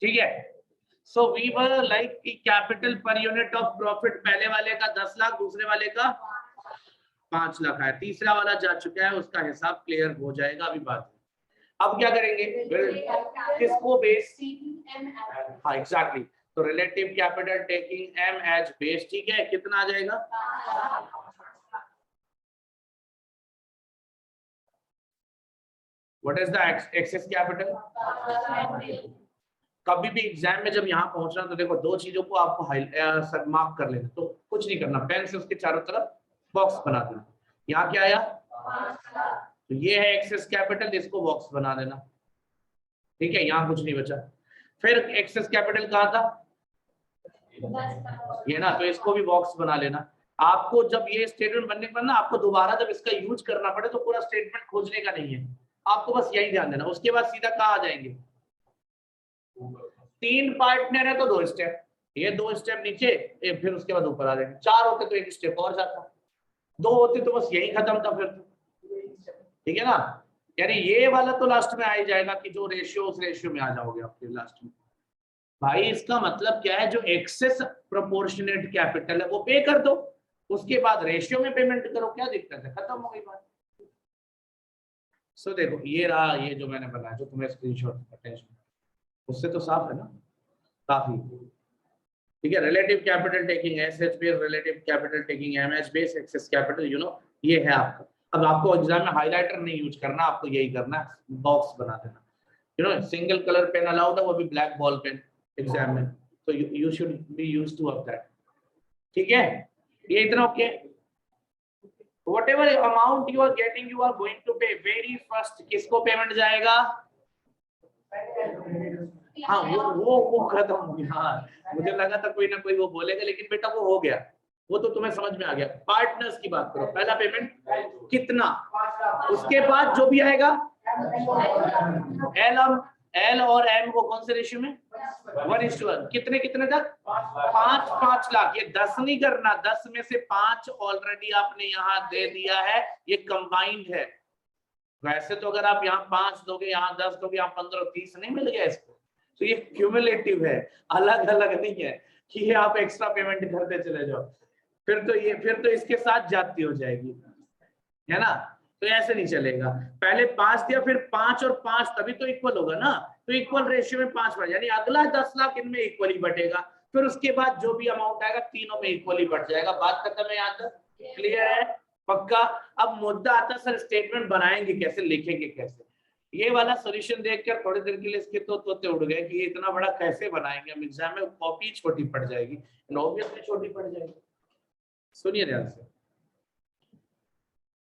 ठीक है। So we were like कि capital per unit of profit पहले वाले का 10 लाख, दूसरे वाले का 5 लाख है, तीसरा वाला जा चुका है, उसका हिसाब क्लियर हो जाएगा अभी बात। अब क्या करेंगे, किसको बेस, हाँ एग्जैक्टली, तो relative capital taking M as base, ठीक है, कितना आ जाएगा, what is the excess capital. कभी भी एग्जाम में जब यहाँ पहुंचना तो देखो दो चीजों को आपको मार्क कर लेना, तो कुछ नहीं करना, पेन से उसके चारों तरफ बॉक्स बना देना। यहाँ क्या आया, तो ये है एक्सेस कैपिटल, इसको बॉक्स बना देना, ठीक है, यहाँ कुछ नहीं बचा। फिर एक्सेस कैपिटल कहाँ था, ये ना, तो इसको भी बॉक्स बना लेना। आपको जब ये स्टेटमेंट बनने पर ना, आपको दोबारा जब इसका यूज करना पड़े तो पूरा स्टेटमेंट खोजने का नहीं है, आपको बस यही ध्यान देना। उसके बाद सीधा कहाँ आ जाएंगे, 3 पार्टनर है तो 2 स्टेप, ये 2 स्टेप नीचे, फिर उसके बाद ऊपर आ जाएंगे। 4 होते तो 1 स्टेप और जाता, 2 होते तो बस यही खत्म था फिर तो, ठीक है ना। यानी ये वाला तो लास्ट में आ ही जाएगा कि जो रेशियो उस रेशियो में आ जाओगे आपके लास्ट में। भाई इसका मतलब क्या है, जो एक्सेस प्रोपोर्शनेट कैपिटल है वो पे कर दो, उसके बाद रेशियो में पेमेंट करो, क्या दिक्कत है, खत्म हो गई बात। सो देखो ये रहा, ये जो मैंने बनाया, जो तुम्हें स्क्रीनशॉट अटेंशन, उससे तो साफ है ना काफी, ठीक है। Relative capital taking S H base, relative capital taking M H base, excess capital, you know ये है आपका। अब आपको एग्जाम में हाइलाइटर नहीं यूज करना, आपको यही करना है, बॉक्स बना देना, you know. Single colour pen allowed है, वो भी ब्लैक बॉल पेन एग्जाम में, तो you should be used to of that, ठीक है। ये इतना okay. whatever amount you are getting, you are going to pay very first, किसको पेमेंट जाएगा, हाँ वो खत्म हो गया। हाँ मुझे लगा था कोई ना कोई वो बोलेगा, लेकिन बेटा वो हो गया, वो तो तुम्हें समझ में आ गया। पार्टनर्स की बात करो, पहला पेमेंट कितना, उसके बाद जो भी आएगा एल और एम को कौन से रेशियो में, 1:1, कितने कितने तक, 5 लाख। ये 10 नहीं करना, 10 में से 5 ऑलरेडी आपने यहाँ दे दिया है, ये कंबाइंड है। वैसे तो अगर आप यहाँ 5 दोगे, यहाँ 10 दोगे, यहाँ 15 30 नहीं मिल गया इसको, तो ये क्यूमुलेटिव है, अलग अलग नहीं है कि ये आप एक्स्ट्रा पेमेंट करते चले जाओ, फिर तो इसके साथ जाती हो जाएगी, है ना। तो ऐसे नहीं चलेगा, पहले 5 दिया, फिर 5 और 5 तभी तो इक्वल होगा ना, तो इक्वल रेशियो में 5 बढ़, यानी अगला 10 लाख इनमें इक्वली बटेगा, फिर उसके बाद जो भी अमाउंट आएगा तीनों में इक्वली बढ़ जाएगा। बात खत्म है, यहाँ तक क्लियर है, पक्का। अब मुद्दा आता है सर स्टेटमेंट बनाएंगे कैसे, लिखेंगे कैसे। ये वाला सॉल्यूशन देखकर थोड़ी देर के लिए इसके तो तोते उड़ गए कि ये इतना बड़ा कैसे बनाएंगे हम, एग्जाम में कॉपी छोटी पड़ जाएगी, ऑब्वियसली छोटी पड़ जाएगी। सुनिए ध्यान से,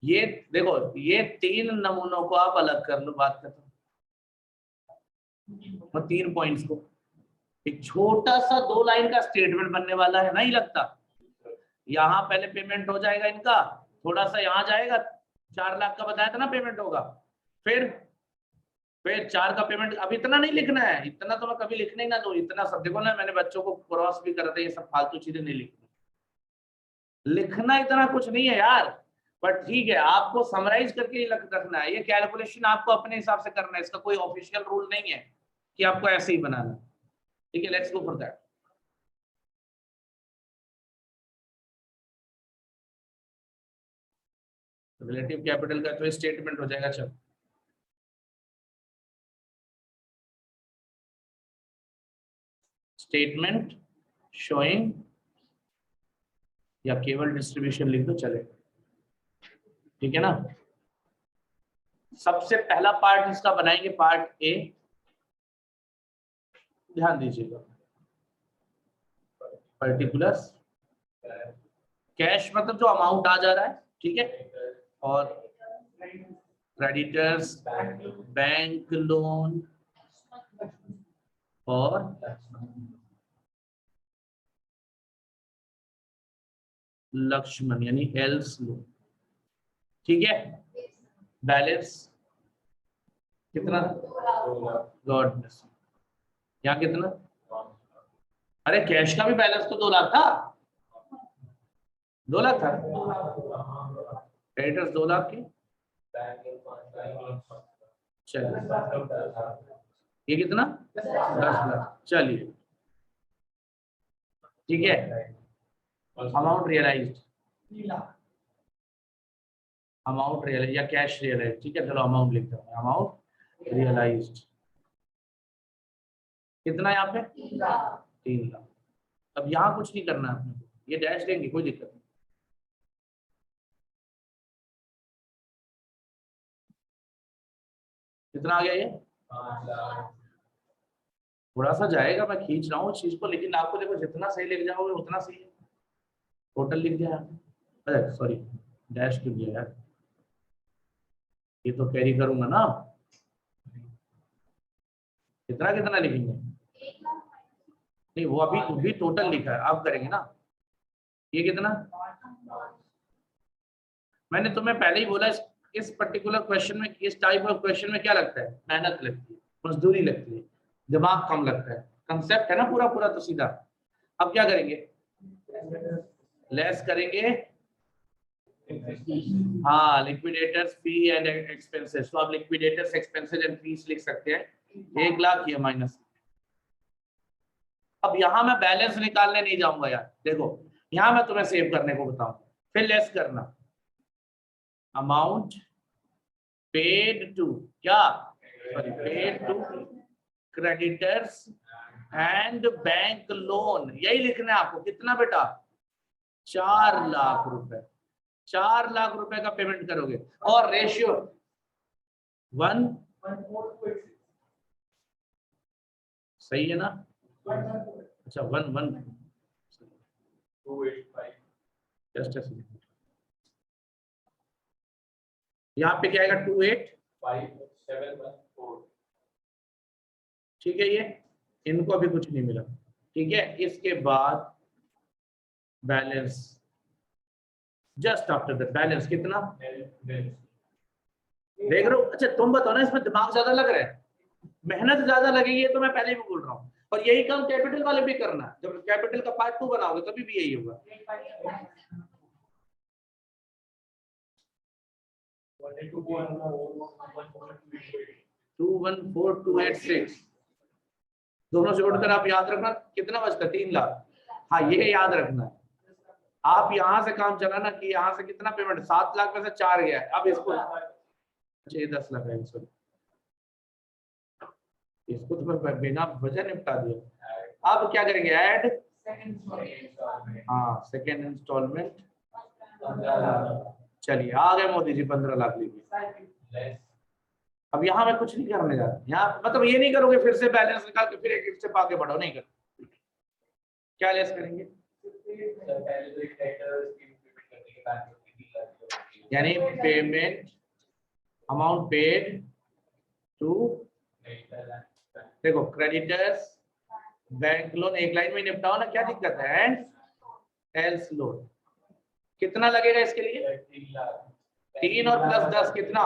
ये देखो ये 3 नमूनों को आप अलग कर लो, बात खत्म। और 3 पॉइंट्स को, एक छोटा सा 2 लाइन का स्टेटमेंट बनने वाला है, नहीं लगता। यहाँ पहले पेमेंट हो जाएगा इनका, थोड़ा सा यहाँ जाएगा, 4 लाख का बताया था ना पेमेंट होगा, फिर 4 का पेमेंट। अब इतना नहीं लिखना है, इतना तो मैं कभी लिखने ही ना दो, इतना सब देखो ना, मैंने बच्चों को क्रॉस भी करते, ये सब फालतू चीजें नहीं लिखना इतना कुछ नहीं है यार, बट ठीक है आपको समराइज करके रखना है, ये कैलकुलेशन आपको अपने हिसाब से करना है, इसका कोई ऑफिशियल रूल नहीं है कि आपको ऐसे ही बनाना, ठीक है। Let's go for that. Relative capital का तो स्टेटमेंट हो जाएगा, चलो स्टेटमेंट शोइंग, या केवल डिस्ट्रीब्यूशन लिख दो चलेगा, ठीक है ना। सबसे पहला पार्ट इसका बनाएंगे, पार्ट ए, ध्यान दीजिएगा, पर्टिकुलर्स कैश मतलब जो अमाउंट आ जा रहा है, ठीक है, और क्रेडिटर्स बैंक लोन और लक्ष्मण यानी एल्स लोन, ठीक है। बैलेंस कितना, गॉड, यहाँ कितना, अरे कैश का भी बैलेंस तो 2 लाख था, 2 लाख था, क्रेडिटर्स 2 लाख की, चलिए ये कितना 10 लाख। चलिए ठीक है, अमाउंट रियलाइज्ड, अमाउंट रियलाइज या कैश रियलाइज, ठीक है चलो अमाउंट लिखते हैं, अमाउंट रियलाइज्ड कितना है यहाँ पे 3 लाख। अब यहाँ कुछ नहीं करना है, ये डैश देंगे कोई दिक्कत नहीं। कितना आ गया ये 5 लाख। थोड़ा सा जाएगा, मैं खींच रहा हूँ इस चीज को, लेकिन आपको देखो जितना सही लिख जाओगे उतना सही है। टोटल लिख दिया, अरे सॉरी डैश क्यों दिया यार, ये तो कैरी करूंगा ना। कितना कितना लिखेंगे, नहीं वो अभी टोटल लिखा है, अब करेंगे ना। ये कितना, मैंने तुम्हें पहले ही बोला इस पर्टिकुलर क्वेश्चन में, इस टाइप ऑफ क्वेश्चन में क्या लगता है, मेहनत लगती है, मजदूरी लगती है, दिमाग कम लगता है, कंसेप्ट है ना पूरा पूरा तो सीधा। अब क्या करेंगे, लेस करेंगे, हाँ लिक्विडेटर्स फी एंड एक्सपेंसेस, तो आप लिक्विडेटर्स एक्सपेंसेस एंड फीस लिख सकते हैं, 1 लाख ये माइनस। अब यहां मैं बैलेंस निकालने नहीं जाऊंगा यार, देखो यहां मैं तुम्हें सेव करने को बताऊं, फिर लेस करना, अमाउंट पेड टू क्या, sorry paid to creditors and bank loan, यही लिखना है आपको। कितना बेटा 4 लाख रुपए, 4 लाख रुपए का पेमेंट करोगे, और रेशियो 1 सही है ना, अच्छा 1 जस्ट यहाँ पे क्या आएगा 28574, ठीक है, ये इनको अभी कुछ नहीं मिला, ठीक है। इसके बाद balance, just after the balance कितना देख रहे हो, अच्छा तुम बताओ ना, इसमें दिमाग ज्यादा लग रहा है, मेहनत ज्यादा लगेगी, ये तो मैं पहले भी बोल रहा हूँ, और यही काम कैपिटल वाले भी करना है, जब कैपिटल का पार्ट 2 बनाओगे तभी भी यही होगा। 214286 दोनों से उठकर आप याद रखना कितना बचता, 3 लाख। हाँ ये याद रखना है, आप यहां से काम चलाना कि यहाँ से कितना पेमेंट, 7 लाख में से 4 गया है, अब इसको 10 लाख है, इसको तो मैं बिना वजह निपटा दिया। अब क्या करेंगे, ऐड, हाँ सेकेंड इंस्टॉलमेंट, चलिए आ गए मोदी जी 15 लाख लीजिए। अब यहाँ मैं कुछ नहीं करने जा रहा, यहाँ मतलब ये नहीं करोगे फिर से बैलेंस निकाल के फिर एक स्टेप आगे बढ़ो, नहीं करो। क्या लेस करेंगे, यानी पेमेंट अमाउंट पेड टू, देखो क्रेडिटर्स बैंक लोन, एक लाइन में निपटाओ ना, क्या दिक्कत है, एंड एल्स लोन, कितना लगेगा इसके लिए 3 और प्लस 10 कितना,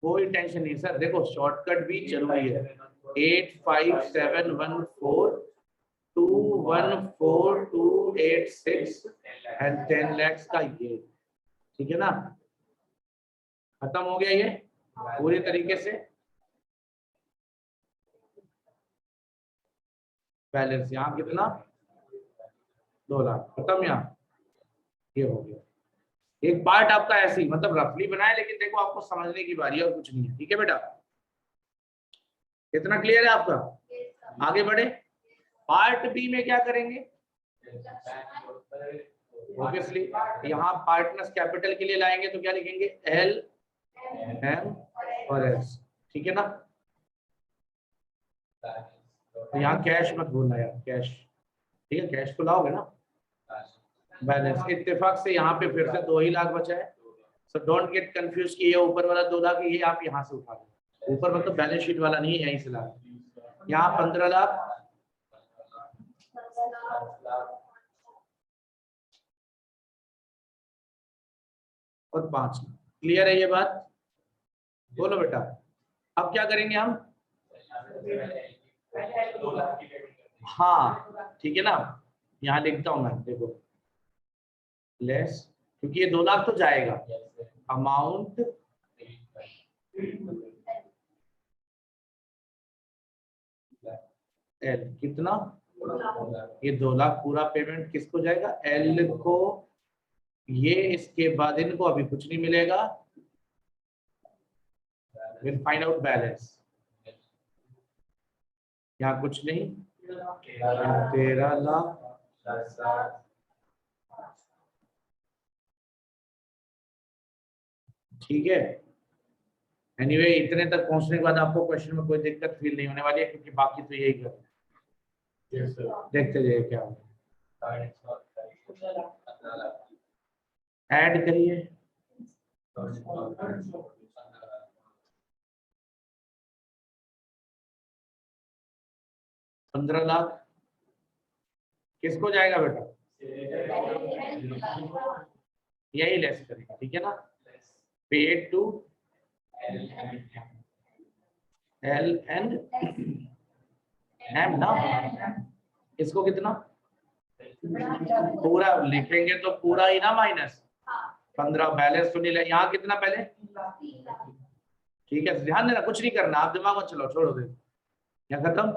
कोई टेंशन नहीं सर, देखो शॉर्टकट भी जरूरी है, 85714214286 एंड 10 lakhs का ये, ठीक है ना, खत्म हो गया ये पूरी तरीके से बैलेंस। यहाँ कितना 2 लाख, खत्म, यहाँ ये हो गया। एक पार्ट आपका ऐसे ही मतलब रफली बनाए, लेकिन देखो आपको समझने की बारी है और कुछ नहीं है, ठीक है बेटा, कितना क्लियर है आपका। आगे बढ़े, पार्ट बी में क्या करेंगे, ऑब्वियसली यहाँ पार्टनर्स कैपिटल के लिए लाएंगे तो क्या लिखेंगे, एल एम और एस, ठीक है ना। तो यहाँ कैश मत भूलना यार, कैश, ठीक है, कैश तो लाओगे ना। बैलेंस इत्तेफाक से यहाँ पे फिर से 2 ही लाख बचा है, सो डोंट गेट कंफ्यूज कि ये ऊपर वाला 2 लाख ये आप यहाँ से उठा लो, ऊपर मतलब बैलेंस शीट वाला नहीं है, यहीं से ला, यहाँ 15 लाख और 5 लाख, क्लियर है ये बात, बोलो बेटा। अब क्या करेंगे हम, हाँ ठीक है ना, यहाँ लिखता हूं मैं, देखो लेस, क्योंकि ये 2 लाख तो जाएगा, अमाउंट एल कितना, ये 2 लाख पूरा पेमेंट किसको जाएगा, एल को। ये इसके बाद इनको अभी कुछ नहीं मिलेगा, विल फाइंड आउट बैलेंस। यहाँ कुछ नहीं, 13 लाख। ठीक है, एनीवे इतने तक पहुंचने के बाद आपको क्वेश्चन में कोई दिक्कत फील नहीं होने वाली है, क्योंकि बाकी तो यही कर देखते जाइए क्या होगा। ऐड करिए, 15 लाख किसको जाएगा बेटा, यही लेस करेंगे, ठीक है ना। Paid to L and M ना, इसको कितना पूरा लिखेंगे तो पूरा ही ना माइनस 15, बैलेंस तो नहीं ले, यहाँ कितना पहले, ठीक है ध्यान देना, कुछ नहीं करना, आप दिमाग मत चलो, छोड़ो दे, यहाँ खत्म।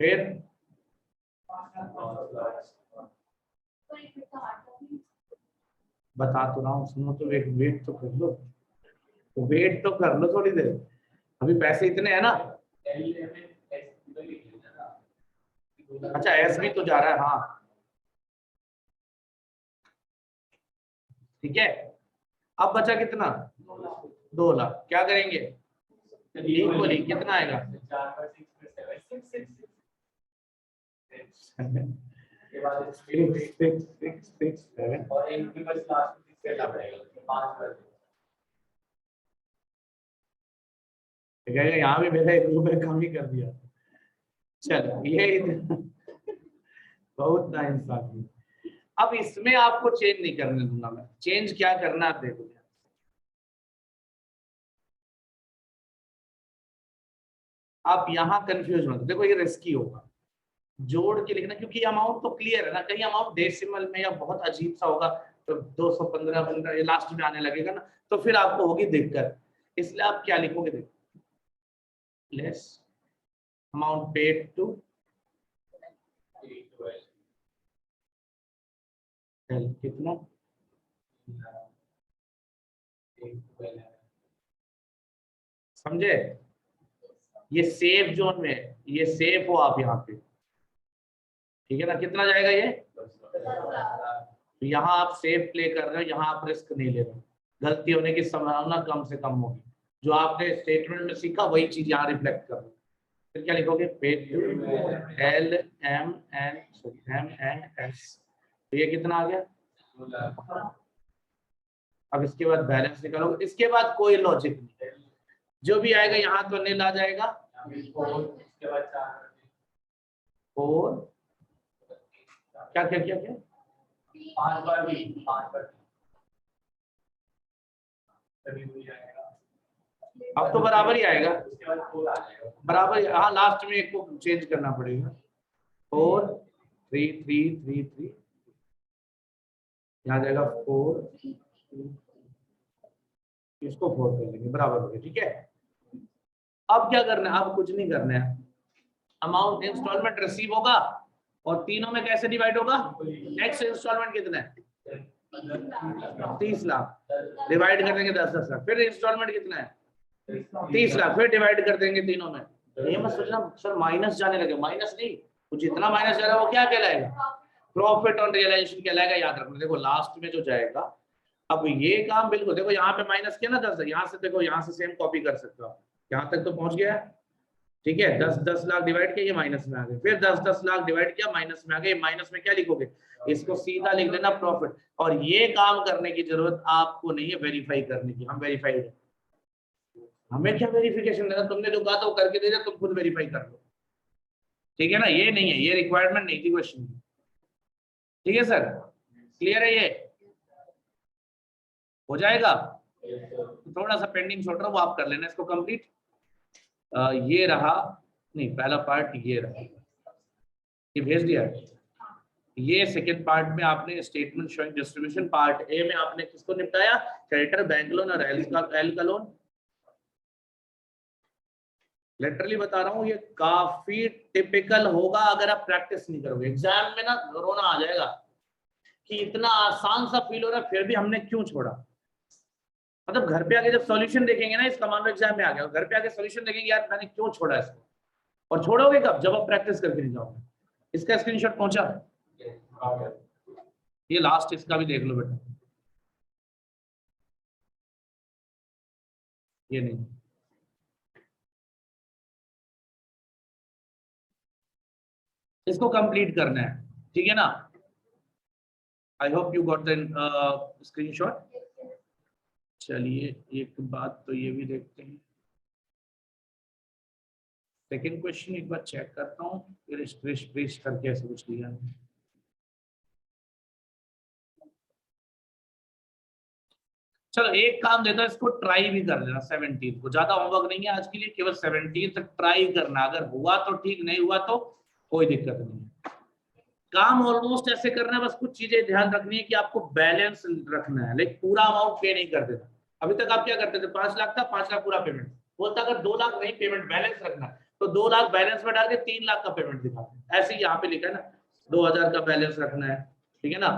फिर बता तो रहा हूँ, सुनो तो, वेट तो कर लो, वेट तो कर लो थोड़ी देर, अभी पैसे इतने हैं ना। अच्छा एस भी तो जा रहा है, हाँ ठीक है। अब बचा कितना, 2 लाख, क्या करेंगे, इक्वली कितना आएगा, 667 और यहाँ भी मेरा 1 रुपए कम ही कर दिया, चलो ये बहुत नाइंसाफी। अब इसमें आपको चेंज नहीं करने दूंगा मैं, चेंज क्या करना आप देखो, आप यहाँ कंफ्यूज मत, देखो ये रिस्की होगा जोड़ के लिखना, क्योंकि अमाउंट तो क्लियर है ना, कहीं अमाउंट डेसिमल में या बहुत अजीब सा होगा तो 215 लास्ट में आने लगेगा ना, तो फिर आपको होगी दिक्कत। इसलिए आप क्या लिखोगे, देखो less amount paid to L कितना, समझे, ये सेफ जोन में, ये सेफ हो आप यहाँ पे, ठीक है ना। कितना जाएगा ये, तो यहाँ आप सेफ प्ले कर रहे हो, यहाँ आप रिस्क नहीं ले रहे, गलती होने की संभावना कम से कम होगी, जो आपने स्टेटमेंट में सीखा वही चीज यहाँ रिफ्लेक्ट कर रहे हो। फिर क्या लिखोगे, paid to L M N S, तो ये कितना आ गया। अब इसके बाद बैलेंस निकालोगे, इसके बाद कोई लॉजिक नहीं, जो भी आएगा यहाँ तो नील आ जाएगा, 4 क्या क्या क्या क्या 5 बार भी 5 बार, अब तो बराबर ही आएगा, बराबर, हाँ लास्ट में एक को चेंज करना पड़ेगा, 4 3 3 3 3, यहाँ जाएगा 4, इसको 4 कर लेंगे, बराबर हो गया, ठीक है। अब क्या करना है, अब कुछ नहीं करना है, अमाउंट इंस्टॉलमेंट रिसीव होगा और तीनों में कैसे डिवाइड होगा, नेक्स्ट इंस्टॉलमेंट कितना है, 30 लाख, डिवाइड कर देंगे 10-10 लाख, फिर इंस्टॉलमेंट कितना है 30 लाख, फिर डिवाइड कर देंगे तीनों में। ये मत सोचना सर माइनस जाने लगे, माइनस नहीं, कुछ जितना माइनस जा रहा है वो क्या कहलाएगा, प्रॉफिट ऑन रियलाइजेशन कहलाएगा, याद रखना। देखो लास्ट में जो जाएगा, अब ये काम बिल्कुल देखो, यहाँ पे माइनस किया ना 10, यहाँ से देखो, यहाँ से सेम कॉपी कर सकते हो, यहाँ तक तो पहुंच गया, ठीक है। 10-10 लाख डिवाइड किया, ये माइनस में आ गए, फिर 10-10 लाख डिवाइड किया, माइनस में आ गए, माइनस में क्या लिखोगे, इसको सीधा लिख देना प्रॉफिट, और ये काम करने की जरूरत आपको नहीं है वेरीफाई करने की, हम वेरीफाइड है, हमें क्या वेरिफिकेशन देना, तुमने जो कहा था वो करके दे दिया, तुम खुद वेरीफाई कर लो, ठीक है ना, ये नहीं है, ये रिक्वायरमेंट नहीं थी क्वेश्चन की, ठीक है सर, क्लियर है, ये हो जाएगा। थोड़ा सा पेंडिंग छोड़ रहा हूँ, वो आप कर लेना इसको कंप्लीट। ये रहा, नहीं पहला पार्ट ये रहा, ये भेज दिया, ये सेकंड पार्ट में आपने statement showing distribution, part A में आपने किसको निपटाया, क्रेडिटर बैंक लोन और एल का लोन, लिटरली बता रहा हूँ, ये काफी टिपिकल होगा अगर आप प्रैक्टिस नहीं करोगे। एग्जाम में ना रोना आ जाएगा कि इतना आसान सा फील हो रहा है फिर भी हमने क्यों छोड़ा। मतलब घर पे आके जब सॉल्यूशन देखेंगे ना, इस कमांडो एग्जाम में आ गया, घर पे आके सॉल्यूशन देखेंगे यार मैंने क्यों छोड़ा इसको। और छोड़ोगे कब? जब आप प्रैक्टिस करके नहीं जाओगे। इसका स्क्रीनशॉट पहुंचा? ये लास्ट इसका भी देख लो बेटा। ये नहीं, इसको कंप्लीट करना है, ठीक है ना? I hope you got the screenshot. चलिए एक बात तो ये भी देखते हैं, सेकेंड क्वेश्चन एक बार चेक करता हूँ, फिर रिफ्रेश करके ऐसे कुछ लिया है। चलो एक काम देता हूँ, इसको ट्राई भी कर लेना 17 को, ज्यादा होमवर्क नहीं है आज के लिए, केवल 17 तक ट्राई करना, अगर हुआ तो ठीक, नहीं हुआ तो कोई दिक्कत नहीं है। काम ऑलमोस्ट ऐसे करना है, बस कुछ चीजें ध्यान रखनी है कि आपको बैलेंस रखना है, लेकिन पूरा अमाउंट पे नहीं कर देना। अभी तक आप क्या करते थे, 5 लाख था, 5 लाख पूरा पेमेंट बोलता, अगर 2 लाख नहीं पेमेंट बैलेंस रखना तो 2 लाख बैलेंस में डाल के 3 लाख का पेमेंट दिखाते। ऐसे ही यहाँ पे लिखा है ना, 2000 का बैलेंस रखना है, ठीक है ना,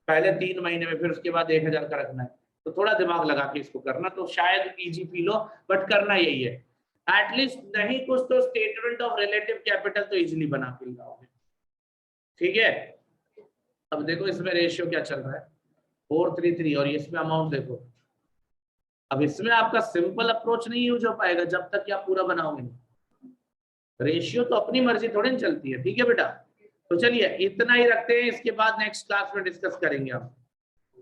पहले 3 महीने में, फिर उसके बाद 1000 का रखना है। तो थोड़ा दिमाग लगा के इसको करना, तो शायद इजी फील हो, बट करना यही है। एटलीस्ट नहीं कुछ तो स्टेटमेंट ऑफ रिलेटिव कैपिटल तो इजीली बना के लाओगे, ठीक है। अब देखो इसमें रेशियो क्या चल रहा है, 433, और इसमें अमाउंट देखो। अब इसमें आपका सिंपल अप्रोच नहीं यूज हो पाएगा जब तक कि आप पूरा बनाओगे नहीं। रेशियो तो अपनी मर्जी थोड़ी ना चलती है, ठीक है बेटा। तो चलिए इतना ही रखते हैं, इसके बाद नेक्स्ट क्लास में डिस्कस करेंगे हम,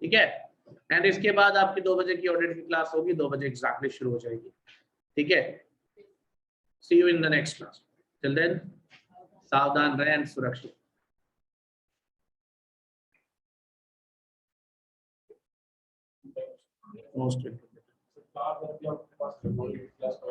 ठीक है। एंड इसके बाद आपकी 2 बजे की ऑडिट की क्लास होगी, 2 बजे एग्जैक्टली शुरू हो जाएगी, ठीक है। See you in the next class, till then सावधान रहें, सुरक्षित। मोस्ट